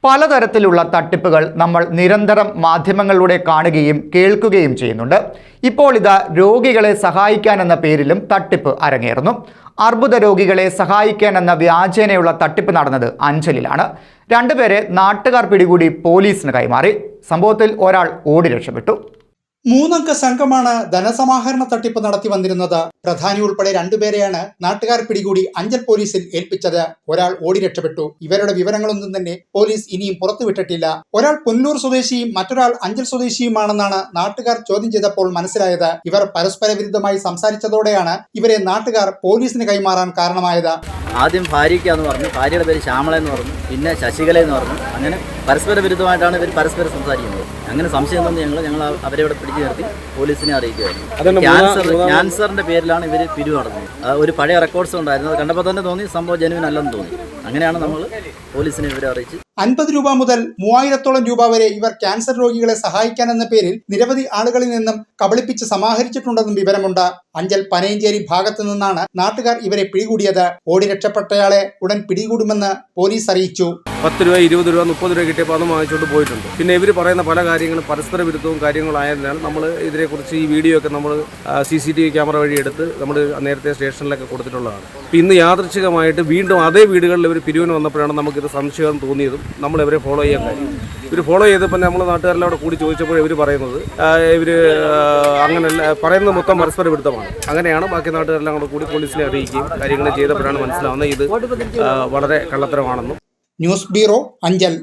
പലതരത്തിലുള്ള തട്ടിപ്പുകൾ നമ്മൾ നിരന്തരം മാധ്യമങ്ങളിലൂടെ കാണുകയും കേൾക്കുകയും ചെയ്യുന്നുണ്ട്. ഇപ്പോൾ ഇതാ രോഗികളെ സഹായിക്കാൻ എന്ന പേരിലും തട്ടിപ്പ് അരങ്ങേറുന്നു. അർബുദ രോഗികളെ സഹായിക്കാൻ എന്ന വ്യാജേനയുള്ള തട്ടിപ്പ് നടന്നത് അഞ്ചലിലാണ്. രണ്ടുപേരെ നാട്ടുകാർ പിടികൂടി പോലീസിന് കൈമാറി. സംഭവത്തിൽ ഒരാൾ ഓടി രക്ഷപ്പെട്ടു. 3 അംഗ സംഘമാണ് ധനസമാഹരണ തട്ടിപ്പ് നടത്തി വന്നിരുന്നത്. പ്രധാനി ഉൾപ്പെടെ 2 പേരെയാണ് നാട്ടുകാർ പിടികൂടി അഞ്ചൽ പോലീസിൽ ഏൽപ്പിച്ചത്. ഒരാൾ ഓടി രക്ഷപ്പെട്ടു. ഇവരുടെ വിവരങ്ങളൊന്നും തന്നെ പോലീസ് ഇനിയും പുറത്തുവിട്ടിട്ടില്ല. ഒരാൾ പുനലൂർ സ്വദേശിയും മറ്റൊരാൾ അഞ്ചൽ സ്വദേശിയുമാണെന്നാണ് നാട്ടുകാർ ചോദ്യം ചെയ്തപ്പോൾ മനസ്സിലായത്. ഇവർ പരസ്പര വിരുദ്ധമായി സംസാരിച്ചതോടെയാണ് ഇവരെ നാട്ടുകാർ പോലീസിന് കൈമാറാൻ കാരണമായത്. ആദ്യം ഭാര്യയ്ക്കാന്ന് പറഞ്ഞു, ഭാര്യയുടെ പേര് ശ്യാമള എന്ന് പറഞ്ഞു, പിന്നെ ശശികല എന്ന് പറഞ്ഞു. അങ്ങനെ പരസ്പര വിരുദ്ധമായിട്ടാണ് ഇവർ പരസ്പരം സംസാരിക്കുന്നത്. അങ്ങനെ സംശയം തോന്നി ഞങ്ങൾ അവരെ ഇവിടെ പിടിച്ചു നിർത്തി പോലീസിനെ അറിയിക്കുകയായിരുന്നു. ക്യാൻസറിന്റെ പേരിലാണ് ഇവർ പിരിവ് നടന്നത്. ഒരു പഴയ റെക്കോർഡ്സ് ഉണ്ടായിരുന്നു. അത് കണ്ടപ്പോൾ തന്നെ തോന്നി സംഭവം ജെനുവിൻ അല്ലെന്ന് തോന്നി. അങ്ങനെയാണ് നമ്മൾ പോലീസിനെ ഇവരെ അറിയിച്ച് 50 രൂപ മുതൽ 3000-ഓളം രൂപ വരെ ഇവർ ക്യാൻസർ രോഗികളെ സഹായിക്കാനെന്ന പേരിൽ നിരവധി ആളുകളിൽ നിന്നും കബളിപ്പിച്ച് സമാഹരിച്ചിട്ടുണ്ടെന്നും വിവരമുണ്ട്. അഞ്ചൽ പനയഞ്ചേരി ഭാഗത്തു നിന്നാണ് നാട്ടുകാർ ഇവരെ പിടികൂടിയത്. ഓടി രക്ഷപ്പെട്ടയാളെ ഉടൻ പിടികൂടുമെന്ന് പോലീസ് അറിയിച്ചു. 10 രൂപ, 20 രൂപ, 30 രൂപ കിട്ടിയപ്പോൾ അത് വാങ്ങിച്ചുകൊണ്ട് പോയിട്ടുണ്ട്. പിന്നെ ഇവർ പറയുന്ന പല കാര്യങ്ങളും പരസ്പര വിരുദ്ധവും കാര്യങ്ങളായതിനാൽ നമ്മൾ ഇതിനെക്കുറിച്ച് ഈ വീഡിയോ ഒക്കെ നമ്മൾ CCTV ക്യാമറ വഴി എടുത്ത് നമ്മൾ നേരത്തെ സ്റ്റേഷനിലൊക്കെ കൊടുത്തിട്ടുള്ളതാണ്. ഇന്ന് യാദൃച്ഛികമായിട്ട് വീണ്ടും അതേ വീടുകളിൽ ഇവർ പിരിവിന് വന്നപ്പോഴാണ് നമുക്കിത് സംശയം തോന്നിയതും നമ്മൾ ഇവരെ ഫോളോ ചെയ്യാൻ കാര്യം. ഇവർ ഫോളോ ചെയ്തപ്പോൾ നമ്മൾ നാട്ടുകാരെല്ലാം അവിടെ കൂടി ചോദിച്ചപ്പോൾ ഇവർ പറയുന്നത് അങ്ങനെയല്ല, പറയുന്നത് മൊത്തം പരസ്പര വിരുദ്ധമാണ്. അങ്ങനെയാണ് ബാക്കി നാട്ടുകാരെല്ലാം കൂടെ കൂടി പോലീസിനെ അറിയിക്കുകയും കാര്യങ്ങൾ ചെയ്തപ്പോഴാണ് മനസ്സിലാവുന്നത് ഇത് വളരെ കള്ളത്തരമാണെന്നും. News bureau, Anchal.